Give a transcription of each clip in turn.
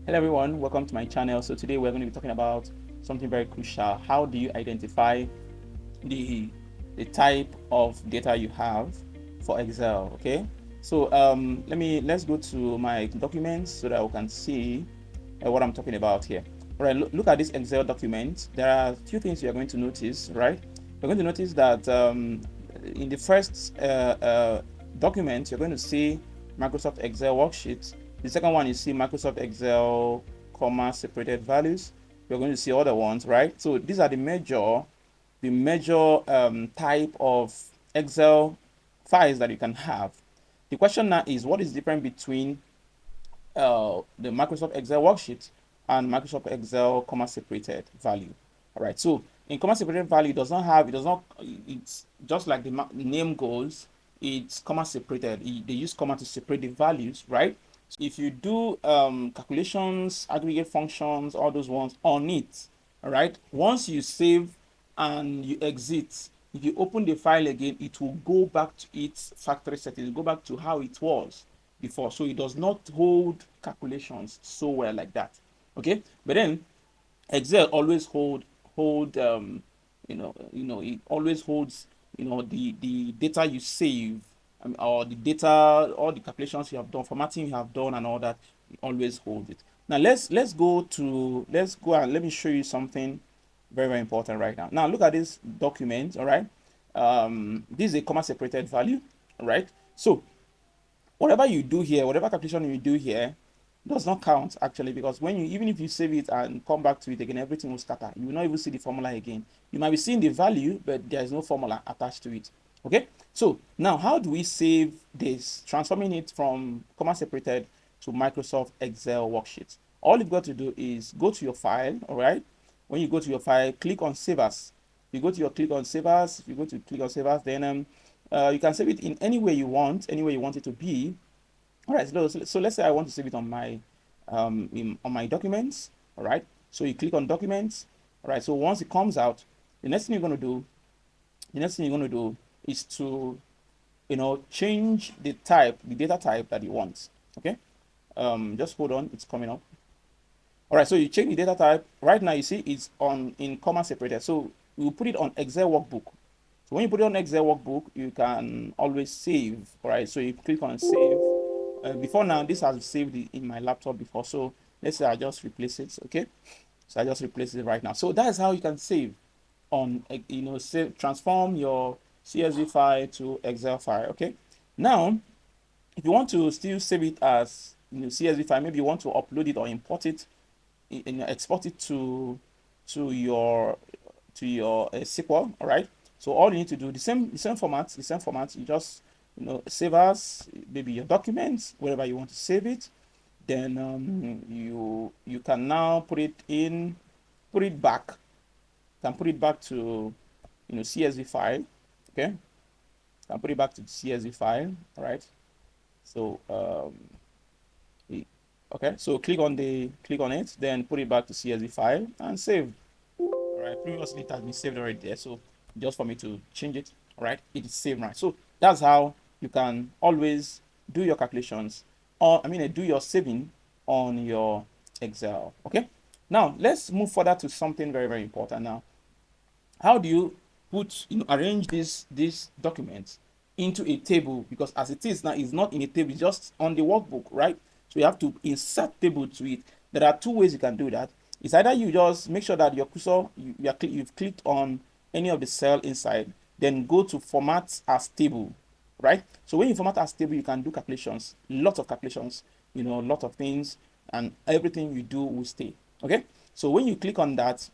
Hello everyone, welcome to my channel. So today we're going to be talking about something very crucial. How do you identify the type of data you have for Excel? Okay, so let's go to my documents so that we can see what I'm talking about here. All right, look at this Excel document. There are a few things you're going to notice, right? You're going to notice that in the first document, you're going to see Microsoft Excel worksheets. The second one, you see Microsoft Excel, comma, separated values. You're going to see other ones, right? So these are the major type of Excel files that you can have. The question now is, what is different between the Microsoft Excel worksheet and Microsoft Excel comma separated value? All right, so in comma separated value, it's just like the name goes, it's comma separated. They use comma to separate the values, right? So if you do calculations, aggregate functions, all those ones on it, all right, once you save and you exit, if you open the file again, it will go back to its factory settings, go back to how it was before. So it does not hold calculations so well like that. Okay, but then Excel always hold it always holds the data you save, or the data, all the calculations you have done, formatting you have done, and all that. It always holds it. Now let's go and let me show you something very important right now. Now look at this document. All right, this is a comma separated value. All right, so whatever you do here, whatever calculation you do here, does not count actually, because when you, even if you save it and come back to it again, everything will scatter. You will not even see the formula again. You might be seeing the value, but there is no formula attached to it. Okay, so now how do we save this, transforming it from comma separated to Microsoft Excel worksheets? All you've got to do is go to your file. All right, when you go to your file, click on save as. You go to your click on save as. If you go to click on save as, then you can save it in any way you want, any way you want it to be. All right, so let's say I want to save it on my on my documents. All right, so you click on documents. All right, so once it comes out, the next thing you're going to do, is to change the type, the data type that you want. Okay, just hold on, it's coming up. All right, so you change the data type. Right now, you see it's on in comma separated. So you put it on Excel workbook. So when you put it on Excel workbook, you can always save. All right, so you click on save. Before now, this has saved in my laptop before. So let's say I just replace it. Okay, so I just replace it right now. So that's how you can save on, save, transform your CSV file to Excel file. Okay, now if you want to still save it as CSV file, maybe you want to upload it or import it, export it to your SQL. All right, so all you need to do, the same format. You just save as maybe your documents, wherever you want to save it. Then you can now put it back, to CSV file. Okay, can put it back to the CSV file. All right, so okay, so click on it, then put it back to CSV file and save. All right, previously it has been saved already there, so just for me to change it. All right, it is saved right. So that's how you can always do your calculations, or do your saving on your Excel. Okay, now let's move further to something very, very important. Now, how do you arrange this document into a table? Because as it is now, it's not in a table, it's just on the workbook, right? So you have to insert table to it. There are two ways you can do that. It's either you just make sure that your cursor, you've clicked on any of the cell inside, then go to format as table, right? So when you format as table, you can do calculations, lots of calculations, a lot of things, and everything you do will stay. Okay, so when you click on that,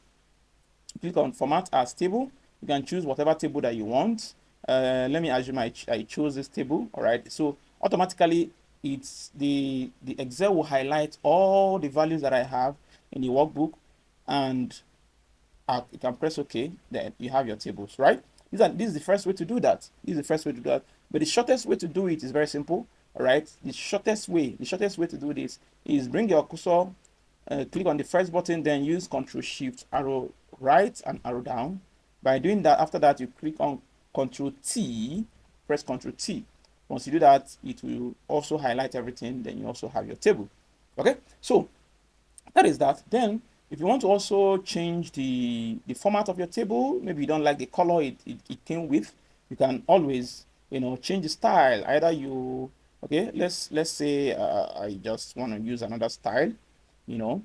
click on format as table, you can choose whatever table that you want. Let me assume I chose this table. All right, so automatically it's the Excel will highlight all the values that I have in the workbook, and you can press OK. Then you have your tables, right? This is the first way to do that. But the shortest way to do it is very simple. All right, the shortest way to do this is bring your cursor, click on the first button, then use Control Shift arrow right and arrow down. By doing that, after that, you click on Control T, press Control T. Once you do that, it will also highlight everything. Then you also have your table. Okay, so That is that. Then if you want to also change the format of your table, maybe you don't like the color it came with, you can always, change the style. Either you, okay, let's say I just want to use another style, you know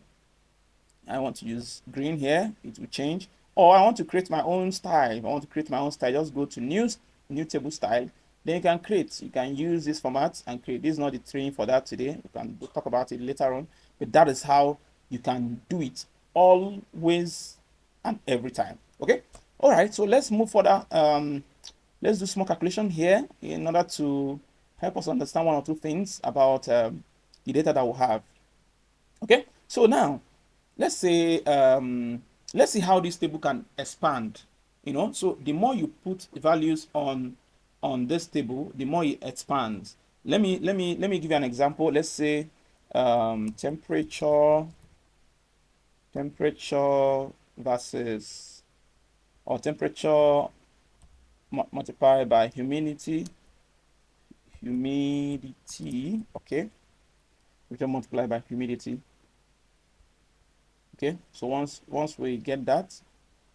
I want to use green here, it will change. Or I want to create my own style. If I want to create my own style, just go to new table style. Then you can use this format and create. This is not the training for that today. We can talk about it later on. But that is how you can do it always and every time. Okay. All right. So let's move further. Let's do small calculation here in order to help us understand one or two things about the data that we have. Okay. So now let's say let's see how this table can expand. So the more you put values on this table, the more it expands. Let me give you an example. Let's say temperature versus, or temperature multiplied by humidity. Okay, temperature multiplied by humidity. Okay, so once we get that,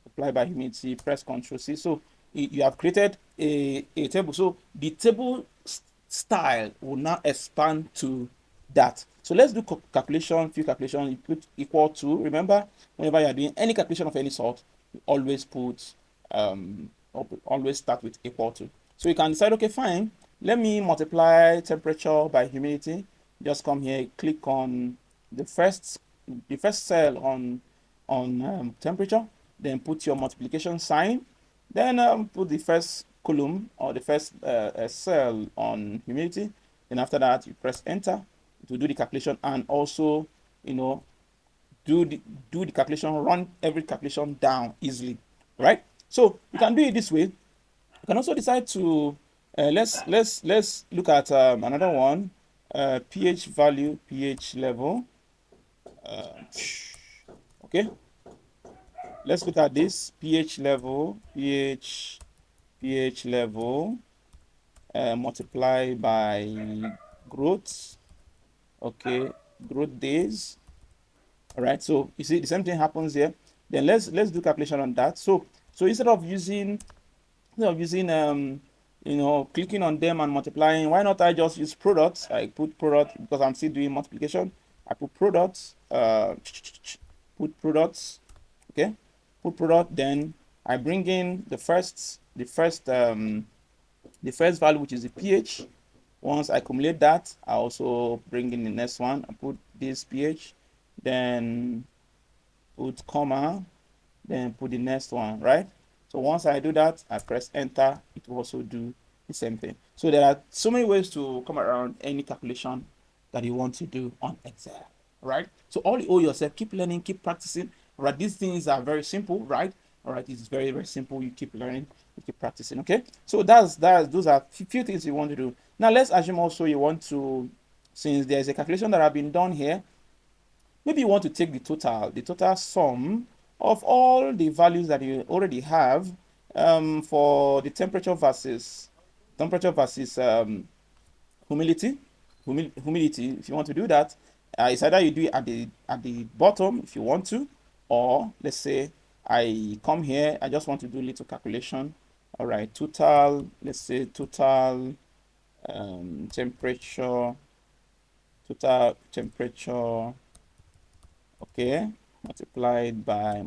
apply by humidity, press Ctrl C. So you have created a table. So the table style will now expand to that. So let's do calculation, few calculation. You put equal to. Remember, whenever you are doing any calculation of any sort, you always put always start with equal to. So you can decide, okay, fine, let me multiply temperature by humidity. Just come here, click on the first cell on temperature, then put your multiplication sign, then put the first column or the first cell on humidity. Then after that, you press enter to do the calculation, and also, you know, do the calculation, run every calculation down easily, right? So you can do it this way. You can also decide to let's look at another one, pH value, pH level. Okay, let's look at this pH level, pH level, multiply by growth. Okay, growth days. All right, so you see the same thing happens here. Then let's do calculation on that. So instead of using clicking on them and multiplying, why not I just use products? I put product because I'm still doing multiplication. I put products, put products. Okay, put product. Then I bring in the first value, which is the pH. Once I accumulate that, I also bring in the next one. I put this pH, then put comma, then put the next one, right? So once I do that, I press enter, it will also do the same thing. So there are so many ways to come around any calculation that you want to do on Excel, right? So all you owe yourself, keep learning, keep practicing, right? These things are very simple, right? All right, it's very, very simple. You keep learning, you keep practicing, okay? So those are few things you want to do. Now let's assume also you want to, since there's a calculation that have been done here, maybe you want to take the total sum of all the values that you already have for the temperature versus humidity. Humidity. If you want to do that, it's either you do it at the bottom if you want to, or let's say I come here. I just want to do a little calculation. All right, total. Let's say total temperature. Total temperature. Okay, multiplied by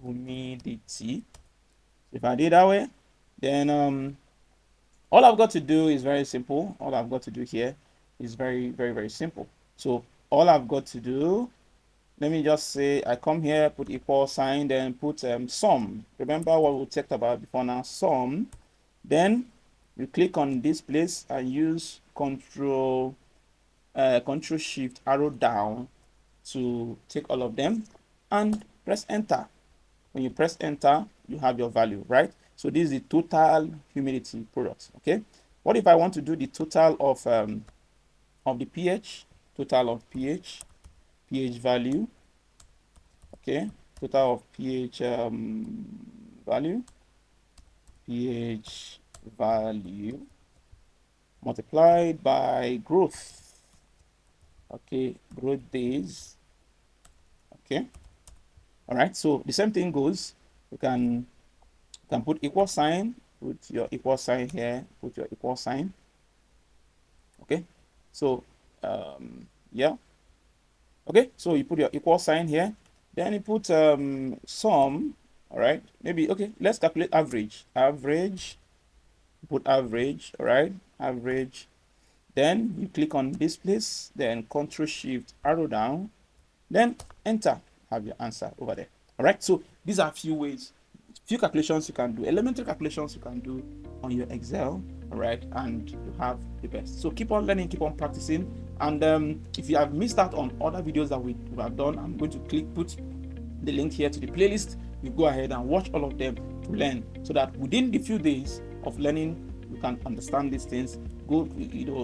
humidity. If I did that way, then all I've got to do is very simple. All I've got to do here is very, very, very simple. So all I've got to do, let me just say I come here, put equal sign, then put sum. Remember what we talked about before now, sum. Then you click on this place and use control shift arrow down to take all of them and press enter. When you press enter, you have your value, right? So this is the total humidity product. Okay, what if I want to do the total of the pH, total of pH value? Okay, total of pH value, pH value. multiplied by growth. Okay, growth days. Okay, all right. So the same thing goes. You can put equal sign. Put your equal sign here. Put your equal sign. Okay, so yeah. Okay, so you put your equal sign here. Then you put sum. All right, maybe okay. Let's calculate average. Average. Put average. All right, average. Then you click on this place, then Control Shift arrow down, then enter, have your answer over there. All right, so these are a few ways, few calculations you can do, elementary calculations you can do on your Excel. All right, and you have the best. So keep on learning, keep on practicing. And if you have missed out on other videos that we have done, I'm going to put the link here to the playlist. You go ahead and watch all of them to learn, so that within the few days of learning, you can understand these things, go,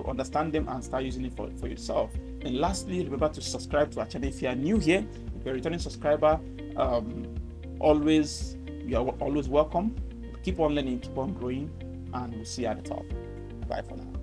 understand them and start using it for yourself. And lastly, remember to subscribe to our channel if you are new here. If you're a returning subscriber, you are always welcome. Keep on learning, keep on growing, and we'll see you at the top. Bye for now.